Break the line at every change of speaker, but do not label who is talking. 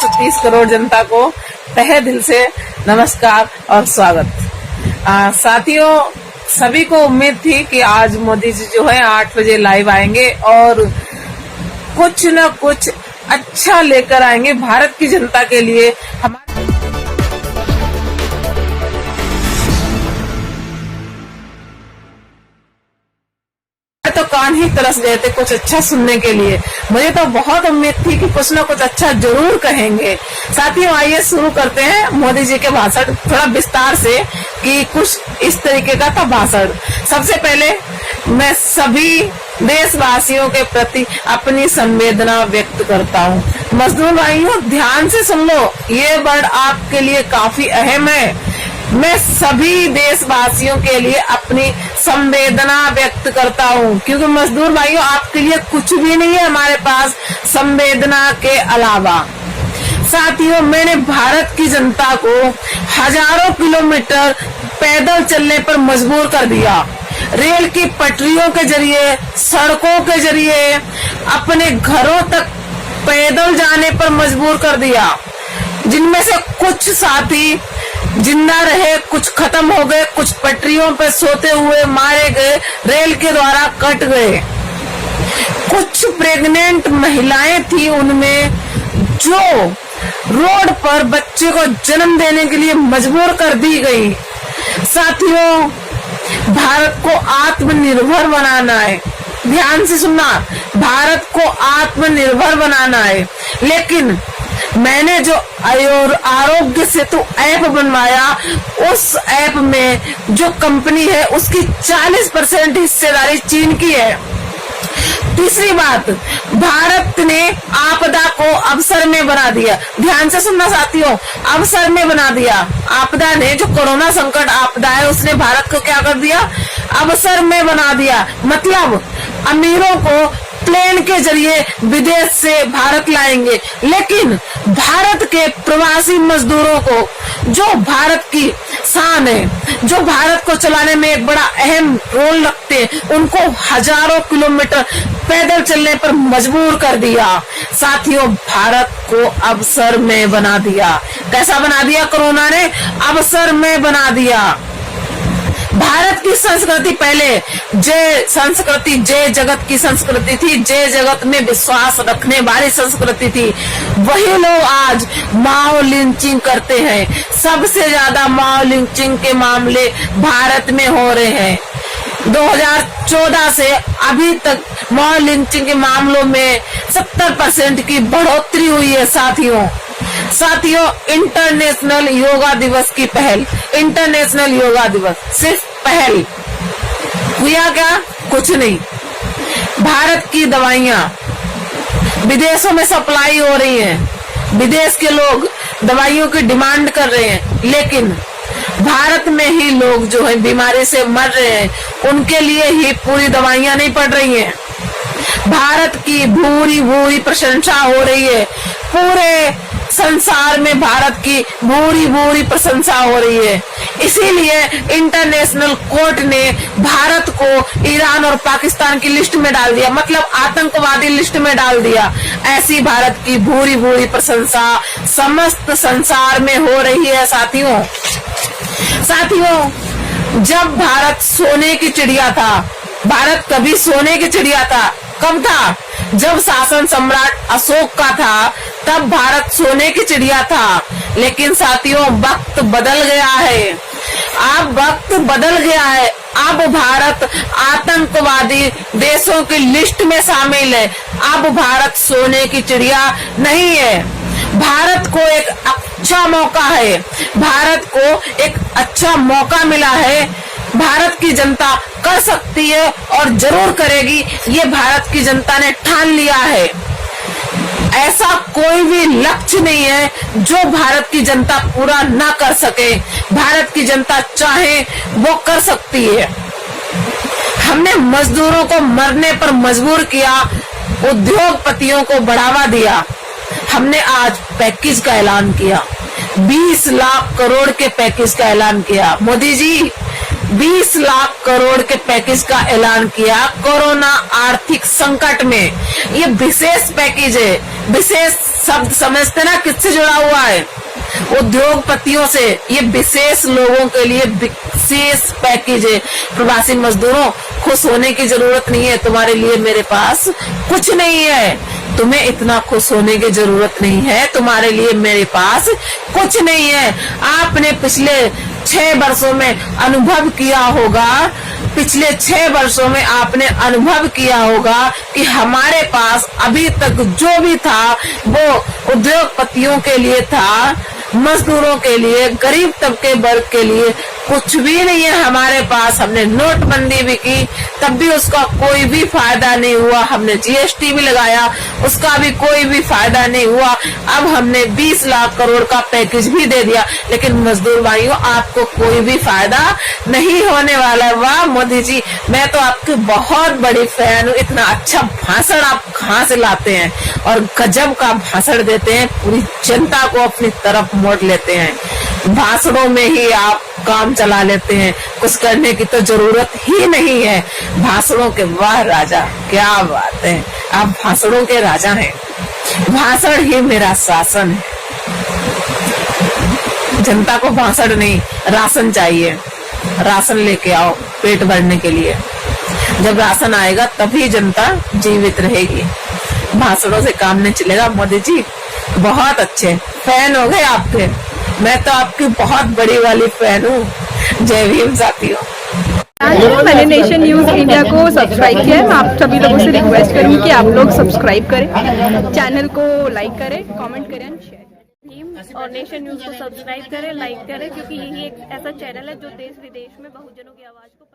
130 करोड़ जनता को तहे दिल से नमस्कार और स्वागत। साथियों, सभी को उम्मीद थी कि आज मोदी जी जो है 8 बजे लाइव आएंगे और कुछ न कुछ अच्छा लेकर आएंगे भारत की जनता के लिए। तो कान ही तरस गए थे कुछ अच्छा सुनने के लिए। मुझे तो बहुत उम्मीद थी कि कुछ ना कुछ अच्छा जरूर कहेंगे। साथियों, आइए शुरू करते हैं मोदी जी के भाषण थोड़ा विस्तार से कि कुछ इस तरीके का था भाषण। सबसे पहले मैं सभी देशवासियों के प्रति अपनी संवेदना व्यक्त करता हूँ। मजदूर भाइयों, ध्यान से सुन लो, ये वर्ड आपके लिए काफी अहम है। मैं सभी देशवासियों के लिए अपनी संवेदना व्यक्त करता हूँ, क्योंकि मजदूर भाइयों आपके लिए कुछ भी नहीं है हमारे पास संवेदना के अलावा। साथियों, मैंने भारत की जनता को हजारों किलोमीटर पैदल चलने पर मजबूर कर दिया। रेल की पटरियों के जरिए, सड़कों के जरिए, अपने घरों तक पैदल जाने पर मजबूर कर दिया। जिनमें से कुछ साथी जिंदा रहे, कुछ खत्म हो गए, कुछ पटरियों पर सोते हुए मारे गए, रेल के द्वारा कट गए। कुछ प्रेग्नेंट महिलाएं थी उनमें जो रोड पर बच्चे को जन्म देने के लिए मजबूर कर दी गई। साथियों, भारत को आत्मनिर्भर बनाना है। ध्यान से सुनना, भारत को आत्मनिर्भर बनाना है। लेकिन मैंने जो आरोग्य सेतु ऐप बनवाया, उस ऐप में जो कंपनी है उसकी 40% हिस्सेदारी चीन की है। तीसरी बात, भारत ने आपदा को अवसर में बना दिया। ध्यान से सुनना साथियों, अवसर में बना दिया। आपदा ने, जो कोरोना संकट आपदा है, उसने भारत को क्या कर दिया? अवसर में बना दिया। मतलब अमीरों को प्लेन के जरिए विदेश से भारत लाएंगे, लेकिन भारत के प्रवासी मजदूरों को, जो भारत की शान है, जो भारत को चलाने में एक बड़ा अहम रोल रखते हैं, उनको हजारों किलोमीटर पैदल चलने पर मजबूर कर दिया। साथियों, भारत को अवसर में बना दिया। कैसा बना दिया? कोरोना ने अवसर में बना दिया। भारत की संस्कृति पहले जय जगत की संस्कृति थी, जय जगत में विश्वास रखने वाली संस्कृति थी। वही लोग आज माओ लिंचिंग करते हैं। सबसे ज्यादा माओ लिंचिंग के मामले भारत में हो रहे हैं। 2014 से अभी तक माओ लिंचिंग के मामलों में 70% की बढ़ोतरी हुई है। साथियों, इंटरनेशनल योगा दिवस की पहल, इंटरनेशनल योगा दिवस सिर्फ पहल हुआ क्या? कुछ नहीं। भारत की दवाइयां विदेशों में सप्लाई हो रही हैं, विदेश के लोग दवाइयों की डिमांड कर रहे हैं, लेकिन भारत में ही लोग जो है बीमारी से मर रहे हैं, उनके लिए ही पूरी दवाइयां नहीं पड़ रही हैं। भारत की भूरी भूरी प्रशंसा हो रही है। पूरे संसार में भारत की भूरी भूरी प्रशंसा हो रही है। इसीलिए इंटरनेशनल कोर्ट ने भारत को ईरान और पाकिस्तान की लिस्ट में डाल दिया, मतलब आतंकवादी लिस्ट में डाल दिया। ऐसी भारत की भूरी भूरी प्रशंसा समस्त संसार में हो रही है। साथियों, जब भारत सोने की चिड़िया था, भारत कभी सोने की चिड़िया था, कब था? जब शासन सम्राट अशोक का था, तब भारत सोने की चिड़िया था। लेकिन साथियों, वक्त बदल गया है। अब वक्त बदल गया है। अब भारत आतंकवादी देशों की लिस्ट में शामिल है। अब भारत सोने की चिड़िया नहीं है। भारत को एक अच्छा मौका है, भारत को एक अच्छा मौका मिला है। भारत की जनता कर सकती है और जरूर करेगी, ये भारत की जनता ने ठान लिया है। ऐसा कोई भी लक्ष्य नहीं है जो भारत की जनता पूरा ना कर सके। भारत की जनता चाहे वो कर सकती है। हमने मजदूरों को मरने पर मजबूर किया, उद्योगपतियों को बढ़ावा दिया। हमने आज पैकेज का ऐलान किया, 20 लाख करोड़ के पैकेज का ऐलान किया। मोदी जी, 20 लाख करोड़ के पैकेज का ऐलान किया कोरोना आर्थिक संकट में। ये विशेष पैकेज है। विशेष शब्द समझते ना किससे जुड़ा हुआ है? उद्योगपतियों से। ये विशेष लोगों के लिए विशेष पैकेज है। प्रवासी मजदूरों, खुश होने की जरूरत नहीं है। तुम्हारे लिए मेरे पास कुछ नहीं है। तुम्हें इतना खुश होने की जरूरत नहीं है। तुम्हारे लिए मेरे पास कुछ नहीं है। आपने पिछले 6 वर्षों में अनुभव किया होगा, पिछले 6 वर्षों में आपने अनुभव किया होगा कि हमारे पास अभी तक जो भी था वो उद्योगपतियों के लिए था, मजदूरों के लिए, गरीब तबके वर्ग के लिए कुछ भी नहीं है हमारे पास। हमने नोटबंदी भी की, तब भी उसका कोई भी फायदा नहीं हुआ। हमने जीएसटी भी लगाया, उसका भी कोई भी फायदा नहीं हुआ। अब हमने 20 लाख करोड़ का पैकेज भी दे दिया, लेकिन मजदूर भाइयों आपको कोई भी फायदा नहीं होने वाला। वाह मोदी जी, मैं तो आपकी बहुत बड़ी फैन हूँ। इतना अच्छा भाषण आप कहाँ से लाते हैं और गजब का भाषण देते हैं, पूरी जनता को अपनी तरफ मोड़ लेते हैं। भाषणों में ही आप काम चला लेते हैं, कुछ करने की तो जरूरत ही नहीं है। भाषणों के वाह राजा, क्या बात है, आप भाषणों के राजा हैं। भाषण ही मेरा शासन है। जनता को भाषण नहीं, राशन चाहिए। राशन लेके आओ पेट भरने के लिए। जब राशन आएगा तभी जनता जीवित रहेगी। भाषणों से काम नहीं चलेगा। मोदी जी बहुत अच्छे, फैन हो गए आपके। मैं तो आपकी बहुत बड़ी वाली फैन हूँ। जय भीम साथियों।
मैंने नेशन न्यूज़ इंडिया को सब्सक्राइब किया है। मैं आप सभी लोगों से रिक्वेस्ट करूंगी कि आप लोग सब्सक्राइब करें, चैनल को लाइक करें, कमेंट करें एंड शेयर।
और नेशन न्यूज़ को सब्सक्राइब करें, लाइक करें, क्योंकि यही एक ऐसा चैनल है जो देश विदेश में बहुजनों की आवाज़ को